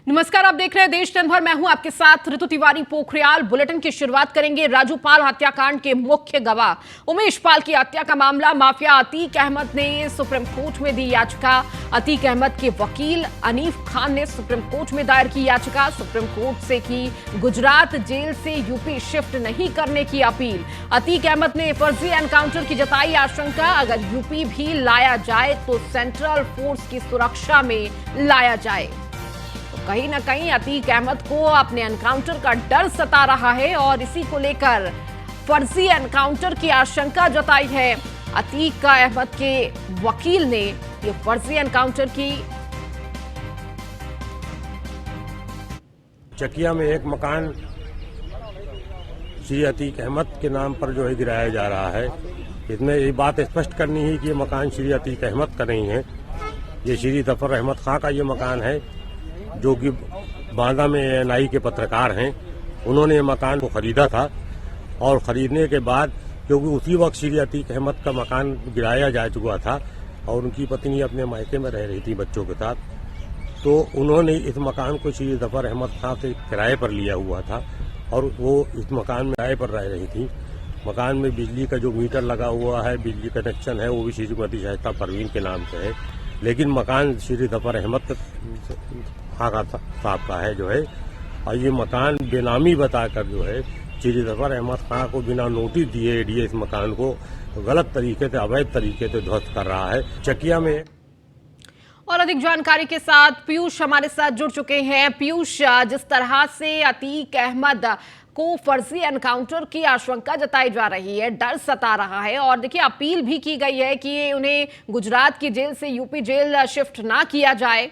नमस्कार, आप देख रहे हैं देश दिन भर। मैं हूं आपके साथ ऋतु तिवारी पोखरियाल। बुलेटिन की शुरुआत करेंगे राजूपाल हत्याकांड के मुख्य गवाह उमेश पाल की हत्या का मामला। माफिया अतीक अहमद ने सुप्रीम कोर्ट में दी याचिका। अतीक अहमद के वकील अनीफ खान ने सुप्रीम कोर्ट में दायर की याचिका। सुप्रीम कोर्ट से की गुजरात जेल से यूपी शिफ्ट नहीं करने की अपील। अतीक अहमद ने फर्जी एनकाउंटर की जताई आशंका। अगर यूपी भी लाया जाए तो सेंट्रल फोर्स की सुरक्षा में लाया जाए। कहीं ना कहीं अतीक अहमद को अपने एनकाउंटर का डर सता रहा है और इसी को लेकर फर्जी एनकाउंटर की आशंका जताई है। अतीक अहमद के वकील ने ये फर्जी एनकाउंटर की। चकिया में एक मकान श्री अतीक अहमद के नाम पर जो है गिराया जा रहा है। इसमें ये बात स्पष्ट करनी है कि ये मकान श्री अतीक अहमद का नहीं है, ये श्री जफर अहमद खां का ये मकान है, जो कि बांदा में एएनआई के पत्रकार हैं। उन्होंने ये मकान को खरीदा था और खरीदने के बाद क्योंकि उसी वक्त श्री अतीक अहमद का मकान गिराया जा चुका था और उनकी पत्नी अपने मायके में रह रही थी बच्चों के साथ, तो उन्होंने इस मकान को श्री जफर अहमद खां से किराए पर लिया हुआ था और वो इस मकान में किराए पर रह रही थी। मकान में बिजली का जो मीटर लगा हुआ है, बिजली कनेक्शन है, वो भी श्रीमती शाइस्ता परवीन के नाम से है, लेकिन मकान श्री जफर अहमद खां साहब का है जो है। और ये मकान बेनामी बताकर जो है श्री जफर अहमद खां को बिना नोटिस दिए एडीए इस मकान को गलत तरीके से, अवैध तरीके से ध्वस्त कर रहा है चकिया में। और अधिक जानकारी के साथ पीयूष हमारे साथ जुड़ चुके हैं। पीयूष, जिस तरह से अतीक अहमद को फर्जी एनकाउंटर की आशंका जताई जा रही है, डर सता रहा है और देखिए अपील भी की गई है कि उन्हें गुजरात की जेल से यूपी जेल शिफ्ट ना किया जाए।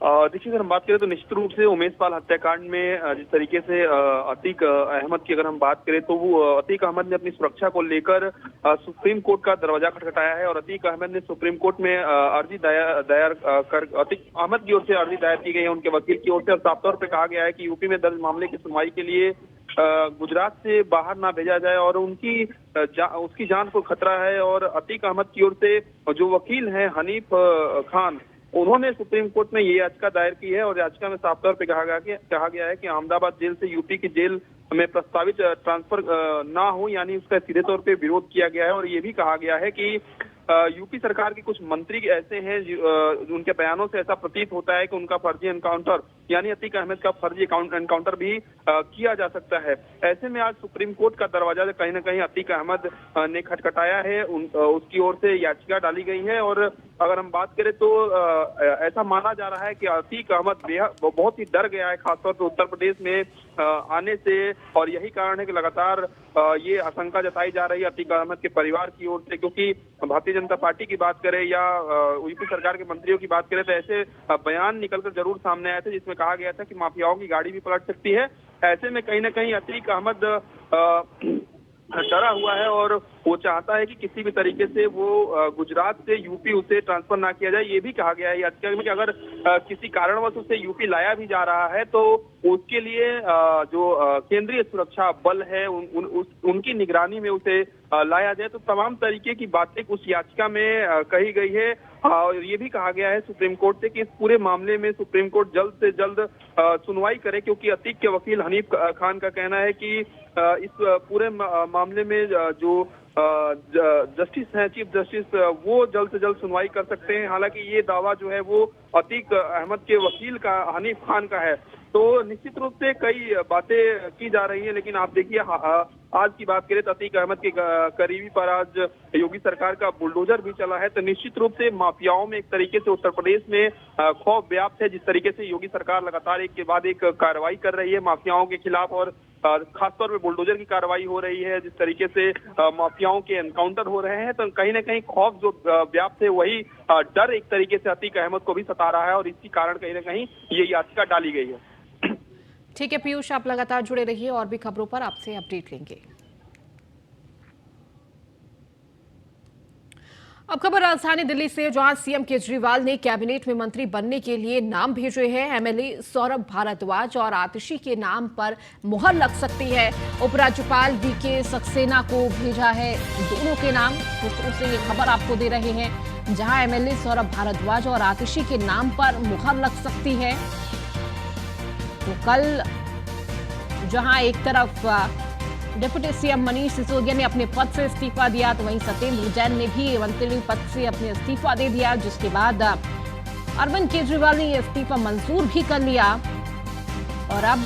देखिए, अगर हम बात करें तो निश्चित रूप से उमेश पाल हत्याकांड में जिस तरीके से अतीक अहमद की अगर हम बात करें तो वो अतीक अहमद ने अपनी सुरक्षा को लेकर सुप्रीम कोर्ट का दरवाजा खटखटाया है और अतीक अहमद ने सुप्रीम कोर्ट में अर्जी दायर कर अतीक अहमद की ओर से अर्जी दायर की गई है उनके वकील की ओर से। और साफ तौर पर कहा गया है कि यूपी में दर्ज मामले की सुनवाई के लिए गुजरात से बाहर ना भेजा जाए और उसकी जान को खतरा है। और अतीक अहमद की ओर से जो वकील हैं अनीफ खान, उन्होंने सुप्रीम कोर्ट में ये याचिका दायर की है और याचिका में साफ तौर पर कहा गया है कि अहमदाबाद जेल से यूपी की जेल में प्रस्तावित ट्रांसफर ना हो, यानी उसका सीधे तौर पे विरोध किया गया है। और ये भी कहा गया है कि यूपी सरकार के कुछ मंत्री ऐसे हैं उनके बयानों से ऐसा प्रतीत होता है कि उनका फर्जी एनकाउंटर यानी अतीक अहमद का फर्जी एनकाउंटर भी किया जा सकता है। ऐसे में आज सुप्रीम कोर्ट का दरवाजा कहीं ना कहीं अतीक अहमद ने खटखटाया है, उसकी ओर से याचिका डाली गई है। और अगर हम बात करें तो ऐसा माना जा रहा है कि अतीक अहमद बहुत ही डर गया है, खासतौर पर उत्तर प्रदेश में आने से, और यही कारण है कि लगातार ये आशंका जताई जा रही है अतीक अहमद के परिवार की ओर से। क्योंकि भारतीय जनता पार्टी की बात करें या यूपी सरकार के मंत्रियों की बात करें तो ऐसे बयान निकलकर जरूर सामने आए थे जिसमें कहा गया था कि माफियाओं की गाड़ी भी पलट सकती है। ऐसे में कहीं ना कहीं अतीक अहमद डरा हुआ है और वो चाहता है कि किसी भी तरीके से वो गुजरात से यूपी उसे ट्रांसफर ना किया जाए। ये भी कहा गया है याचिका में कि अगर किसी कारणवश उसे यूपी लाया भी जा रहा है तो उसके लिए जो केंद्रीय सुरक्षा बल है उनकी निगरानी में उसे लाया जाए। तो तमाम तरीके की बातें उस याचिका में कही गई है। और ये भी कहा गया है सुप्रीम कोर्ट से कि इस पूरे मामले में सुप्रीम कोर्ट जल्द से जल्द सुनवाई करे, क्योंकि अतीक के वकील हनीफ खान का कहना है कि इस पूरे मामले में जो जस्टिस हैं, चीफ जस्टिस, वो जल्द से जल्द सुनवाई कर सकते हैं। हालांकि ये दावा जो है वो अतीक अहमद के वकील का हनीफ खान का है। तो निश्चित रूप से कई बातें की जा रही हैं, लेकिन आप देखिए आज की बात करें तो अतीक अहमद के करीबी पर आज योगी सरकार का बुलडोजर भी चला है। तो निश्चित रूप से माफियाओं में एक तरीके से उत्तर प्रदेश में खौफ व्याप्त है, जिस तरीके से योगी सरकार लगातार एक के बाद एक कार्रवाई कर रही है माफियाओं के खिलाफ और खासतौर पे बुलडोजर की कार्रवाई हो रही है, जिस तरीके से माफियाओं के एनकाउंटर हो रहे हैं। तो कहीं ना कहीं खौफ जो व्याप्त है वही डर एक तरीके से अतीक अहमद को भी सता रहा है और इसी कारण कहीं ना कहीं ये याचिका डाली गई है। ठीक है पीयूष, आप लगातार जुड़े रहिए और भी खबरों पर आपसे अपडेट लेंगे। अब खबर राजधानी दिल्ली से, जहां सीएम केजरीवाल ने कैबिनेट में मंत्री बनने के लिए नाम भेजे हैं। एमएलए सौरभ भारद्वाज और आतिशी के नाम पर मुहर लग सकती है। उपराज्यपाल वीके सक्सेना को भेजा है दोनों के नाम। सूत्रों से ये खबर आपको दे रहे हैं। जहां एमएलए सौरभ भारद्वाज और आतिशी के नाम पर मुहर लग सकती है। तो कल जहां एक तरफ डिप्टी सीएम मनीष सिसोदिया ने अपने पद से इस्तीफा दिया, तो वहीं सत्येंद्र जैन ने भी मंत्री पद से अपने इस्तीफा दे दिया, जिसके बाद अरविंद केजरीवाल ने इस्तीफा मंजूर भी कर लिया। और अब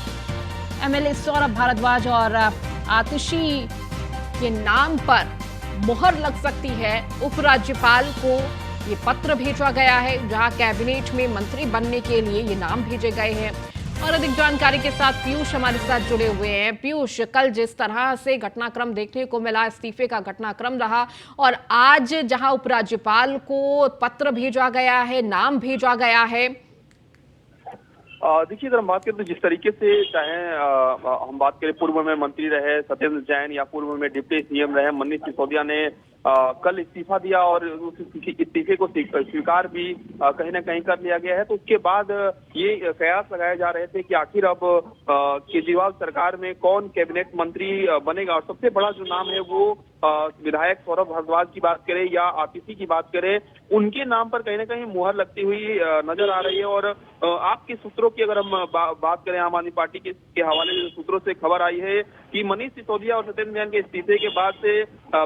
एमएलए सौरभ भारद्वाज और आतिशी के नाम पर मुहर लग सकती है। उपराज्यपाल को ये पत्र भेजा गया है, जहां कैबिनेट में मंत्री बनने के लिए ये नाम भेजे गए हैं। और अधिक जानकारी के साथ पीयूष हमारे साथ जुड़े हुए हैं। पीयूष, कल जिस तरह से घटनाक्रम देखने को मिला, इस्तीफे का घटनाक्रम रहा, और आज जहां उपराज्यपाल को पत्र भेजा गया है, नाम भेजा गया है। देखिए, अगर हम बात करें तो जिस तरीके से चाहे हम बात करें पूर्व में मंत्री रहे सत्येंद्र जैन या पूर्व में डिप्टी सीएम रहे मनीष सिसोदिया ने कल इस्तीफा दिया और उस इस्तीफे को स्वीकार भी कहीं ना कहीं कर लिया गया है। तो उसके बाद ये कयास लगाए जा रहे थे कि आखिर अब केजरीवाल सरकार में कौन कैबिनेट मंत्री बनेगा। और सबसे बड़ा जो नाम है वो विधायक सौरभ भारद्वाज की बात करें या आतिशी की बात करें, उनके नाम पर कहीं ना कहीं मुहर लगती हुई नजर आ रही है। और आपके सूत्रों की अगर हम बात करें, आम आदमी पार्टी के हवाले से सूत्रों से खबर आई है कि मनीष सिसोदिया और सत्येंद्र जैन के इस्तीफे के बाद से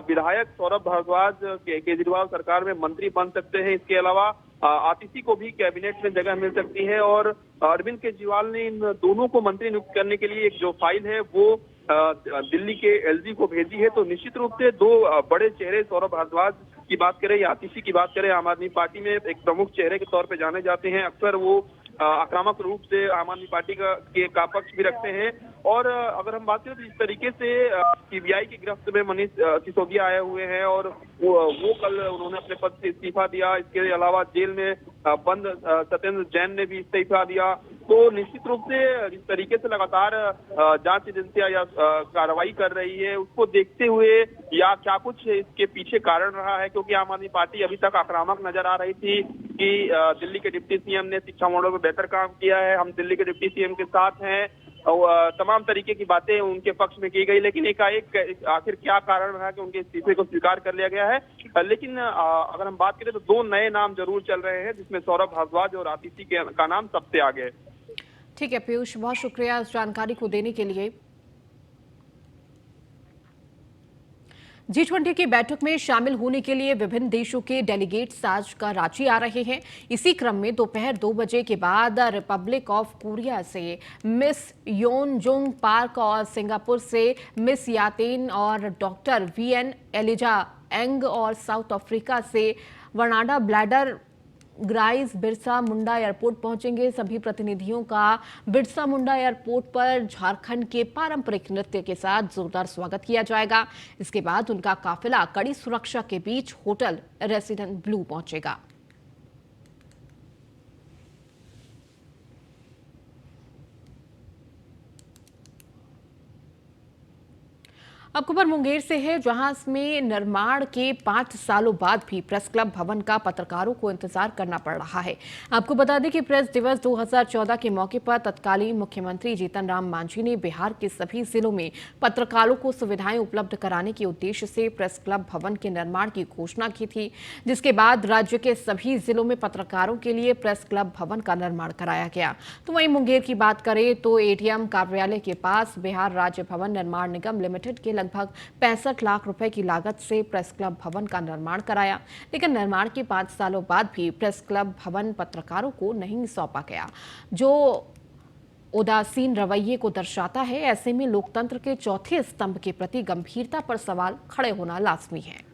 विधायक सौरभ भारद्वाज केजरीवाल सरकार में मंत्री बन सकते हैं। इसके अलावा आतिशी को भी कैबिनेट में जगह मिल सकती है। और अरविंद केजरीवाल ने इन दोनों को मंत्री नियुक्त करने के लिए एक जो फाइल है वो दिल्ली के एलजी को भेजी है। तो निश्चित रूप से दो बड़े चेहरे, सौरभ भारद्वाज की बात करें या आतिशी की बात करें, आम आदमी पार्टी में एक प्रमुख चेहरे के तौर पे जाने जाते हैं। अक्सर वो आक्रामक रूप से आम आदमी पार्टी का पक्ष भी रखते हैं। और अगर हम बात करें तो इस तरीके से सीबीआई की गिरफ्त में मनीष सिसोदिया आए हुए हैं और वो कल उन्होंने अपने पद से इस्तीफा दिया। इसके अलावा जेल में बंद सत्येंद्र जैन ने भी इस्तीफा दिया। तो निश्चित रूप से जिस तरीके से लगातार जांच एजेंसियां या कार्रवाई कर रही है, उसको देखते हुए या क्या कुछ इसके पीछे कारण रहा है, क्योंकि आम आदमी पार्टी अभी तक आक्रामक नजर आ रही थी कि दिल्ली के डिप्टी सीएम ने शिक्षा मॉडल में बेहतर काम किया है, हम दिल्ली के डिप्टी सीएम के साथ हैं, और तमाम तरीके की बातें उनके पक्ष में की गई। लेकिन एकाएक आखिर क्या कारण रहा कि उनके इस्तीफे को स्वीकार कर लिया गया है। लेकिन अगर हम बात करें तो दो नए नाम जरूर चल रहे हैं, जिसमें सौरभ भारद्वाज और आतिशी का नाम सबसे आगे है। ठीक है पीयूष, बहुत शुक्रिया इस जानकारी को देने के लिए। G20 की बैठक में शामिल होने के लिए विभिन्न देशों के डेलीगेट्स आज का रांची आ रहे हैं। इसी क्रम में दोपहर 2 बजे के बाद रिपब्लिक ऑफ कोरिया से मिस योनजुंग पार्क और सिंगापुर से मिस यातेन और डॉक्टर वीएन एलिजा एंग और साउथ अफ्रीका से वर्नाडा bladder Grice Birsa Munda airport पहुंचेंगे। सभी प्रतिनिधियों का बिरसा मुंडा एयरपोर्ट पर झारखंड के पारंपरिक नृत्य के साथ जोरदार स्वागत किया जाएगा। इसके बाद उनका काफिला कड़ी सुरक्षा के बीच होटल रेसिडेंट ब्लू पहुंचेगा। अब खबर मुंगेर से है, जहां इसमें निर्माण के 5 सालों बाद भी प्रेस क्लब भवन का पत्रकारों को इंतजार करना पड़ रहा है। आपको बता दें कि प्रेस दिवस 2014 के मौके पर तत्कालीन मुख्यमंत्री जीतन राम मांझी ने बिहार के सभी जिलों में पत्रकारों को सुविधाएं उपलब्ध कराने के उद्देश्य से प्रेस क्लब भवन के निर्माण की घोषणा की थी, जिसके बाद राज्य के सभी जिलों में पत्रकारों के लिए प्रेस क्लब भवन का निर्माण कराया गया। तो वहीं मुंगेर की बात करें तो एटीएम कार्यालय के पास बिहार राज्य भवन निर्माण निगम लिमिटेड के लगभग 65 लाख रुपए की लागत से प्रेस क्लब भवन का निर्माण कराया, लेकिन निर्माण के 5 सालों बाद भी प्रेस क्लब भवन पत्रकारों को नहीं सौंपा गया, जो उदासीन रवैये को दर्शाता है। ऐसे में लोकतंत्र के चौथे स्तंभ के प्रति गंभीरता पर सवाल खड़े होना लाजमी है।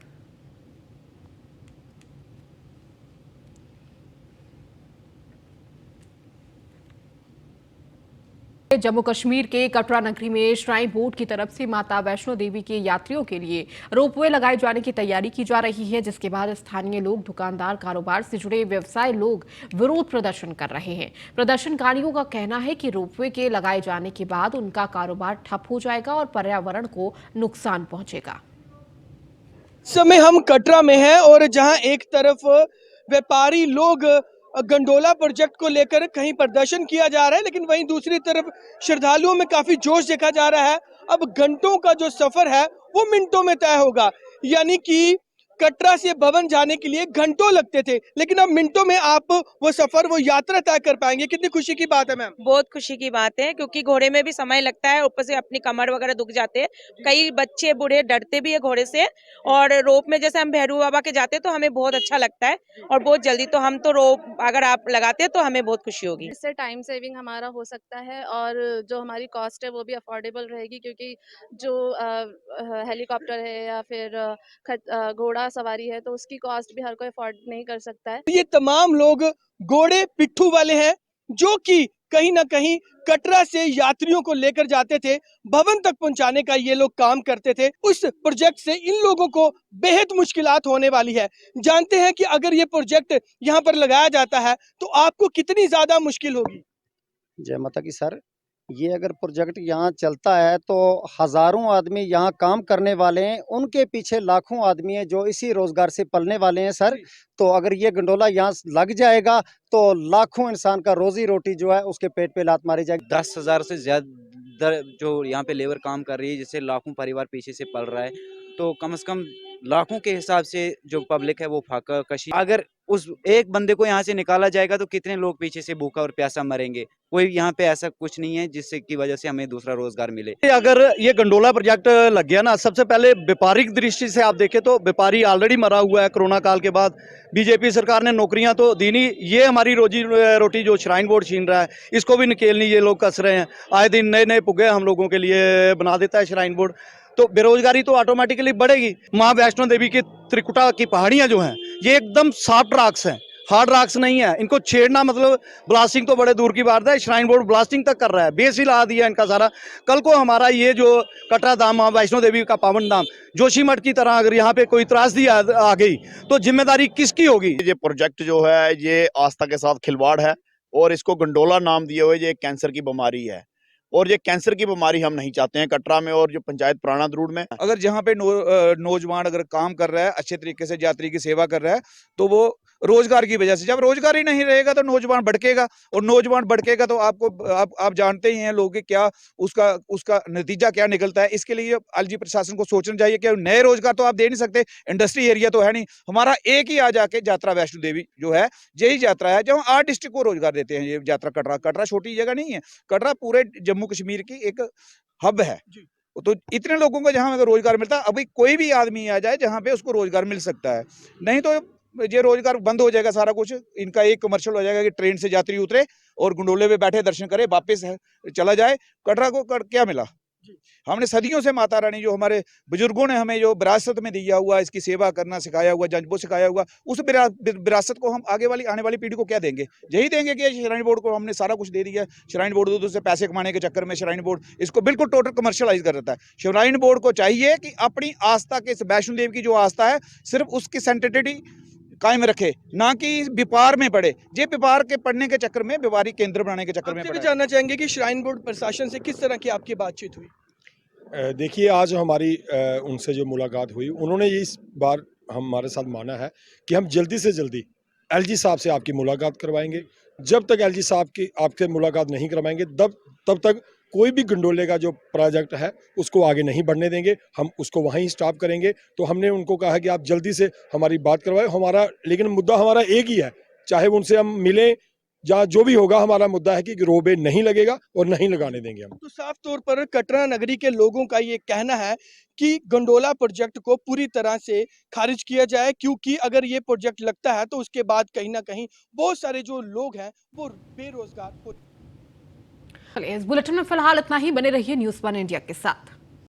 जम्मू कश्मीर के कटरा नगरी में श्राइन बोर्ड की तरफ से माता वैष्णो देवी के यात्रियों के लिए रोपवे लगाए जाने की तैयारी की जा रही है, जिसके बाद स्थानीय लोग, दुकानदार, कारोबार से जुड़े व्यवसाय लोग विरोध प्रदर्शन कर रहे हैं। प्रदर्शनकारियों का कहना है कि रोपवे के लगाए जाने के बाद उनका कारोबार ठप हो जाएगा और पर्यावरण को नुकसान पहुंचेगा। समय हम कटरा में हैं और जहां एक तरफ व्यापारी लोग गंडोला प्रोजेक्ट को लेकर कहीं प्रदर्शन किया जा रहा है, लेकिन वहीं दूसरी तरफ श्रद्धालुओं में काफी जोश देखा जा रहा है। अब घंटों का जो सफर है वो मिनटों में तय होगा, यानी कि कटरा से भवन जाने के लिए घंटों लगते थे, लेकिन अब मिनटों में आप वो सफर, वो यात्रा तय कर पाएंगे। कितनी खुशी की बात है मैम। बहुत खुशी की बात है, क्योंकि घोड़े में भी समय लगता है, ऊपर से अपनी कमर वगैरह दुख जाते हैं, कई बच्चे बूढ़े डरते भी है घोड़े से। और रोप में जैसे हम भैरू बाबा के जाते हैं तो हमें बहुत अच्छा लगता है, और बहुत जल्दी तो हम तो रोप अगर आप लगाते हैं तो हमें बहुत खुशी होगी। इससे टाइम सेविंग हमारा हो सकता है, और जो हमारी कॉस्ट है वो भी अफोर्डेबल रहेगी, क्योंकि जो हेलीकॉप्टर है या फिर घोड़ा सवारी है तो उसकी कॉस्ट भी हर कोई अफोर्ड नहीं कर सकता है। ये तमाम लोग घोड़े पिट्ठू वाले हैं, जो कि कहीं ना कहीं कटरा से यात्रियों को लेकर जाते थे, भवन तक पहुंचाने का ये लोग काम करते थे। उस प्रोजेक्ट से इन लोगों को बेहद मुश्किलात होने वाली है। जानते हैं कि अगर ये प्रोजेक्ट यहाँ पर लगाया जाता है तो आपको कितनी ज्यादा मुश्किल होगी। जय माता की सर, ये अगर प्रोजेक्ट यहाँ चलता है तो हजारों आदमी यहाँ काम करने वाले हैं, उनके पीछे लाखों आदमी हैं जो इसी रोजगार से पलने वाले हैं सर। तो अगर ये गंडोला यहाँ लग जाएगा तो लाखों इंसान का रोजी रोटी जो है उसके पेट पे लात मारी जाएगी। 10,000 से ज्यादा जो यहाँ पे लेबर काम कर रही है, जिससे लाखों परिवार पीछे से पल रहा है, तो कम से कम लाखों के हिसाब से जो पब्लिक है वो फाका कशी। अगर उस एक बंदे को यहाँ से निकाला जाएगा तो कितने लोग पीछे से भूखा और प्यासा मरेंगे। कोई यहाँ पे ऐसा कुछ नहीं है जिससे की वजह से हमें दूसरा रोजगार मिले। अगर ये गंडोला प्रोजेक्ट लग गया ना, सबसे पहले व्यापारिक दृष्टि से आप देखें तो व्यापारी ऑलरेडी मरा हुआ है। कोरोना काल के बाद बीजेपी सरकार ने नौकरियां तो दी नहीं, ये हमारी रोजी रोटी जो श्राइन बोर्ड छीन रहा है इसको भी निकेलनी ये लोग कस रहे हैं। आए दिन नए नए पुगे हम लोगों के लिए बना देता है श्राइन बोर्ड, तो बेरोजगारी तो ऑटोमेटिकली बढ़ेगी। माँ वैष्णो देवी की त्रिकुटा की पहाड़ियां जो हैं ये एकदम सॉफ्ट रॉक्स हैं, हार्ड रॉक्स नहीं है। इनको छेड़ना मतलब ब्लास्टिंग तो बड़े दूर की बात है, श्राइन बोर्ड ब्लास्टिंग तक कर रहा है, बेस हिला दिया इनका सारा। कल को हमारा ये जो कटरा धाम माँ वैष्णो देवी का पावन धाम जोशीमठ की तरह अगर यहाँ पे कोई त्रासदी आ गई तो जिम्मेदारी किसकी होगी। ये प्रोजेक्ट जो है ये आस्था के साथ खिलवाड़ है, और इसको गंडोला नाम दिए हुए ये कैंसर की बीमारी है, और ये कैंसर की बीमारी हम नहीं चाहते हैं कटरा में और जो पंचायत पुराना द्रूड़ में। अगर जहाँ पे नौजवान अगर काम कर रहा है, अच्छे तरीके से यात्री की सेवा कर रहा है, तो वो रोजगार की वजह से, जब रोजगार ही नहीं रहेगा तो नौजवान भटकेगा, और नौजवान भटकेगा तो आप जानते ही हैं लोग क्या उसका नतीजा क्या निकलता है। इसके लिए एलजी प्रशासन को सोचना चाहिए कि नए रोजगार तो आप दे नहीं सकते, इंडस्ट्री एरिया तो है नहीं हमारा। एक ही आ जाके यात्रा वैष्णो देवी जो है यही यात्रा है जहाँ 8 डिस्ट्रिक्ट को रोजगार देते हैं। ये यात्रा कटरा छोटी जगह नहीं है, कटरा पूरे जम्मू कश्मीर की एक हब है, तो इतने लोगों को जहां अगर रोजगार मिलता है, अभी कोई भी आदमी आ जाए जहां पे उसको रोजगार मिल सकता है, नहीं तो ये रोजगार बंद हो जाएगा सारा कुछ। इनका एक कमर्शियल हो जाएगा कि ट्रेन से यात्री उतरे और गुंडोले पे बैठे दर्शन करे वापस चला जाए। कटरा को क्या मिला? हमने सदियों से माता रानी जो हमारे बुजुर्गों ने हमें जो विरासत में दिया हुआ, इसकी सेवा करना सिखाया हुआ, जज्बो सिखाया हुआ, उस विरासत को हम आने वाली पीढ़ी को क्या देंगे? यही देंगे कि श्राइन बोर्ड को हमने सारा कुछ दे दिया। श्राइन बोर्ड से पैसे कमाने के चक्कर में श्राइन बोर्ड इसको बिल्कुल टोटल कमर्शियलाइज कर देता है। श्राइन बोर्ड को चाहिए कि अपनी आस्था के, वैष्णो देवी की जो आस्था है सिर्फ उसकी सेंटिटिविटी कायम रखे, ना कि व्यापार में पड़े। ये व्यापार के पढ़ने के चक्कर में, व्यापारी केंद्र बनाने के चक्कर में पड़े। जानना चाहेंगे कि श्राइन बोर्ड प्रशासन से किस तरह की आपकी बातचीत हुई? देखिए, आज हमारी उनसे जो मुलाकात हुई, उन्होंने इस बार हमारे साथ माना है कि हम जल्दी से जल्दी एलजी साहब से आपकी मुलाकात करवाएंगे। जब तक एलजी साहब की आपसे मुलाकात नहीं करवाएंगे तब तक कोई भी गंडोले का जो प्रोजेक्ट है उसको आगे नहीं बढ़ने देंगे, हम उसको वहीं स्टॉप करेंगे। तो हमने उनको कहा कि आप जल्दी से हमारी बात करवाएं। लेकिन मुद्दा हमारा एक ही है, चाहे उनसे हम मिलें या जो भी होगा, हमारा मुद्दा है कि रोबे नहीं लगेगा और नहीं लगाने देंगे हम। तो साफ तौर पर कटरा नगरी के लोगों का ये कहना है कि गंडोला प्रोजेक्ट को पूरी तरह से खारिज किया जाए, क्योंकि अगर ये प्रोजेक्ट लगता है तो उसके बाद कहीं ना कहीं बहुत सारे जो लोग हैं वो बेरोजगार हो। इस बुलेटिन में फिलहाल इतना ही। बने रहिए न्यूज़ 1 इंडिया के साथ।